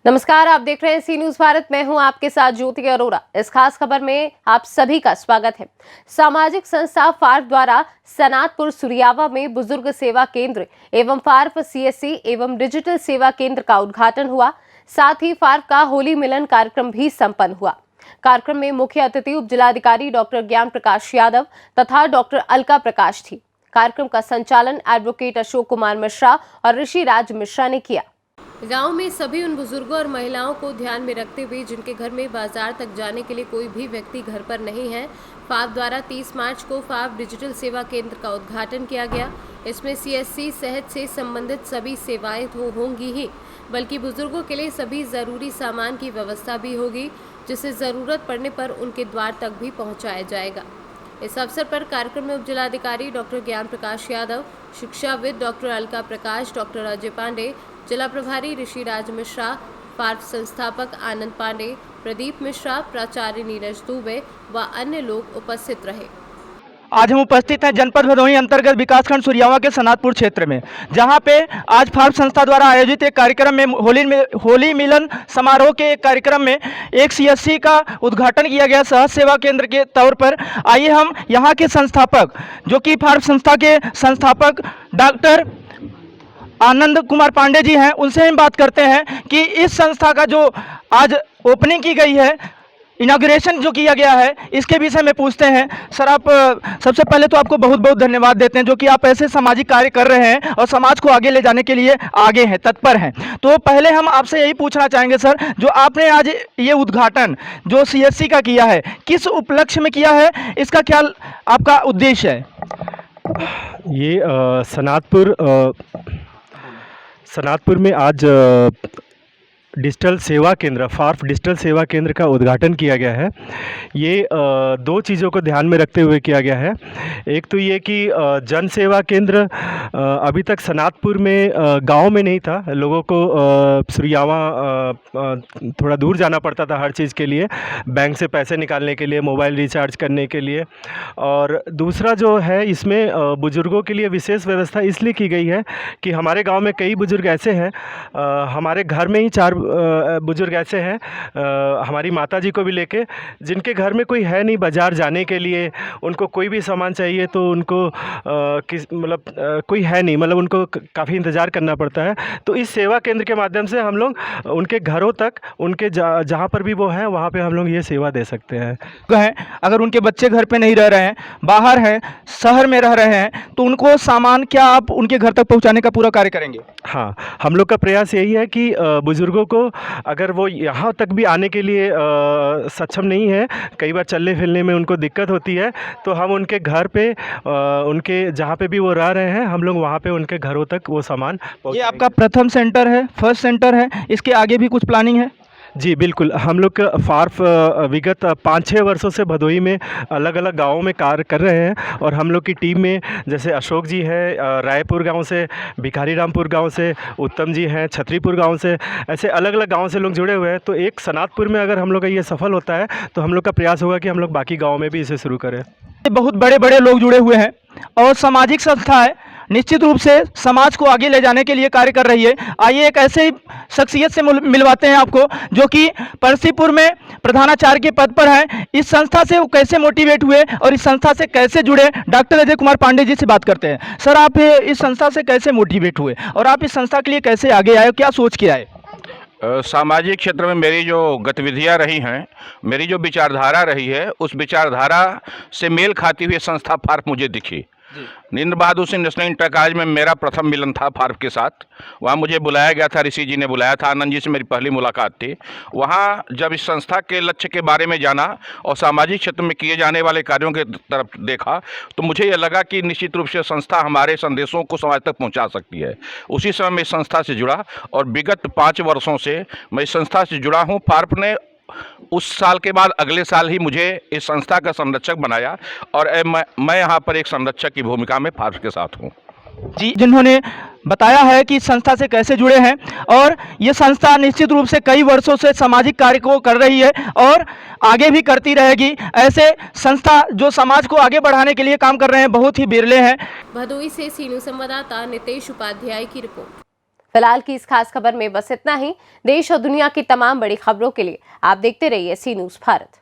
नमस्कार, आप देख रहे हैं सी न्यूज भारत। मैं हूं आपके साथ ज्योति अरोरा। इस खास खबर में आप सभी का स्वागत है। सामाजिक संस्था फार्फ द्वारा सनातपुर सुरियावा में बुजुर्ग सेवा केंद्र एवं फार्फ सीएससी एवं डिजिटल सेवा केंद्र का उद्घाटन हुआ। साथ ही फार्फ का होली मिलन कार्यक्रम भी संपन्न हुआ। कार्यक्रम में मुख्य अतिथि उप जिलाधिकारी डॉक्टर ज्ञान प्रकाश यादव तथा डॉक्टर अलका प्रकाश थी। कार्यक्रम का संचालन एडवोकेट अशोक कुमार मिश्रा और ऋषि राज मिश्रा ने किया। गांव में सभी उन बुजुर्गों और महिलाओं को ध्यान में रखते हुए जिनके घर में बाजार तक जाने के लिए कोई भी व्यक्ति घर पर नहीं है, फार्फ द्वारा 30 मार्च को फार्फ डिजिटल सेवा केंद्र का उद्घाटन किया गया। इसमें सीएससी सेहत से संबंधित सभी सेवाएं तो होंगी ही, बल्कि बुजुर्गों के लिए सभी जरूरी सामान की व्यवस्था भी होगी, जिसे जरूरत पड़ने पर उनके द्वार तक भी पहुँचाया जाएगा। इस अवसर पर कार्यक्रम में उप जिलाधिकारी डॉक्टर ज्ञान प्रकाश यादव, शिक्षाविद डॉक्टर अलका प्रकाश, डॉक्टर अजय पांडे, जिला प्रभारी ऋषि राज मिश्रा, फार्फ संस्थापक आनंद पांडे, प्रदीप मिश्रा, प्राचार्य नीरज दुबे व अन्य लोग उपस्थित रहे। आज हम उपस्थित हैं जनपद भदोही अंतर्गत विकासखंड सुरियावा के सनातपुर क्षेत्र में, जहां पे आज फार्फ संस्था द्वारा आयोजित एक कार्यक्रम में होली मिलन समारोह के एक कार्यक्रम में एक सीएससी का उद्घाटन किया गया सहज सेवा केंद्र के तौर पर। आइए हम यहां के संस्थापक, जो कि फार्फ संस्था के संस्थापक डॉक्टर आनंद कुमार पांडे जी हैं, उनसे हम बात करते हैं कि इस संस्था का जो आज ओपनिंग की गई है, इनॉग्रेशन जो किया गया है, इसके विषय में पूछते हैं। सर, आप सबसे पहले तो आपको बहुत बहुत धन्यवाद देते हैं, जो कि आप ऐसे सामाजिक कार्य कर रहे हैं और समाज को आगे ले जाने के लिए आगे हैं, तत्पर हैं। तो पहले हम आपसे यही पूछना चाहेंगे सर, जो आपने आज ये उद्घाटन जो सीएससी का किया है, किस उपलक्ष्य में किया है, इसका क्या आपका उद्देश्य है? ये सनातपुर में आज डिजिटल सेवा केंद्र, फार्फ डिजिटल सेवा केंद्र का उद्घाटन किया गया है। ये दो चीज़ों को ध्यान में रखते हुए किया गया है। एक तो ये कि जन सेवा केंद्र अभी तक सनातपुर में गांव में नहीं था। लोगों को सुरियावा थोड़ा दूर जाना पड़ता था हर चीज़ के लिए, बैंक से पैसे निकालने के लिए, मोबाइल रिचार्ज करने के लिए। और दूसरा जो है, इसमें बुज़ुर्गों के लिए विशेष व्यवस्था इसलिए की गई है कि हमारे गाँव में कई बुज़ुर्ग ऐसे हैं, हमारे घर में ही 4 बुजुर्ग ऐसे हैं, हमारी माता जी को भी लेके, जिनके घर में कोई है नहीं बाज़ार जाने के लिए। उनको कोई भी सामान चाहिए तो उनको कोई है नहीं, मतलब उनको काफ़ी इंतज़ार करना पड़ता है। तो इस सेवा केंद्र के माध्यम से हम लोग उनके घरों तक, उनके जहाँ पर भी वो हैं, वहाँ पे हम लोग ये सेवा दे सकते हैं। अगर उनके बच्चे घर पे नहीं रह रहे हैं, बाहर हैं, शहर में रह रहे हैं, तो उनको सामान क्या आप उनके घर तक पहुँचाने का पूरा कार्य करेंगे? हाँ, हम लोग का प्रयास यही है कि बुज़ुर्गों को, अगर वो यहाँ तक भी आने के लिए सक्षम नहीं है, कई बार चलने फिरने में उनको दिक्कत होती है, तो हम उनके घर पे, उनके जहाँ पे भी वो रह रहे हैं, हम लोग वहाँ पे उनके घरों तक वो सामान ये आपका प्रथम सेंटर है, फर्स्ट सेंटर है, इसके आगे भी कुछ प्लानिंग है? जी बिल्कुल। हम लोग फार्फ विगत 5-6 वर्षों से भदोही में अलग अलग गाँवों में कार्य कर रहे हैं, और हम लोग की टीम में जैसे अशोक जी हैं रायपुर गांव से, भिखारी रामपुर गांव से, उत्तम जी हैं छतरीपुर गांव से, ऐसे अलग अलग गांव से लोग जुड़े हुए हैं। तो एक सनातपुर में अगर हम लोग का ये सफल होता है, तो हम लोग का प्रयास होगा कि हम लोग बाकी गाँव में भी इसे शुरू करें। बहुत बड़े बड़े लोग जुड़े हुए हैं और सामाजिक संस्थाएं निश्चित रूप से समाज को आगे ले जाने के लिए कार्य कर रही है। आइए एक ऐसे ही शख्सियत से मिलवाते हैं आपको, जो कि परसीपुर में प्रधानाचार्य के पद पर हैं। इस संस्था से वो कैसे मोटिवेट हुए और इस संस्था से कैसे जुड़े, डॉक्टर अजय कुमार पांडे जी से बात करते हैं। सर, आप इस संस्था से कैसे मोटिवेट हुए और आप इस संस्था के लिए कैसे आगे आए, क्या सोच के आए? सामाजिक क्षेत्र में मेरी जो गतिविधियां रही हैं, मेरी जो विचारधारा रही है, उस विचारधारा से मेल खाती हुई संस्था फार्फ मुझे दिखी। नींद Bahadur Singh national inter college में मेरा प्रथम मिलन था फार्फ के साथ। वहाँ मुझे बुलाया गया था, ऋषि जी ने बुलाया था, आनंद जी से मेरी पहली मुलाकात थी। वहाँ जब इस संस्था के लक्ष्य के बारे में जाना और सामाजिक क्षेत्र में किए जाने वाले कार्यों के तरफ देखा, तो मुझे ये लगा कि निश्चित रूप से संस्था हमारे संदेशों को समाज तक पहुँचा सकती है। उसी समय मैं इस संस्था से जुड़ा और विगत 5 वर्षों से मैं इस संस्था से जुड़ा हूँ। फार्फ ने उस साल के बाद अगले साल ही मुझे इस संस्था का संरक्षक बनाया, और मैं यहाँ पर एक संरक्षक की भूमिका में फार्फ के साथ हूँ। जी, जिन्होंने बताया है कि इस संस्था से कैसे जुड़े हैं, और ये संस्था निश्चित रूप से कई वर्षों से सामाजिक कार्य को कर रही है और आगे भी करती रहेगी। ऐसे संस्था जो समाज को आगे बढ़ाने के लिए काम कर रहे हैं बहुत ही बिरले हैं। भदोही से सी न्यूज संवाददाता नितेश उपाध्याय की रिपोर्ट। फिलहाल की इस खास खबर में बस इतना ही। देश और दुनिया की तमाम बड़ी खबरों के लिए आप देखते रहिए सी न्यूज़ भारत।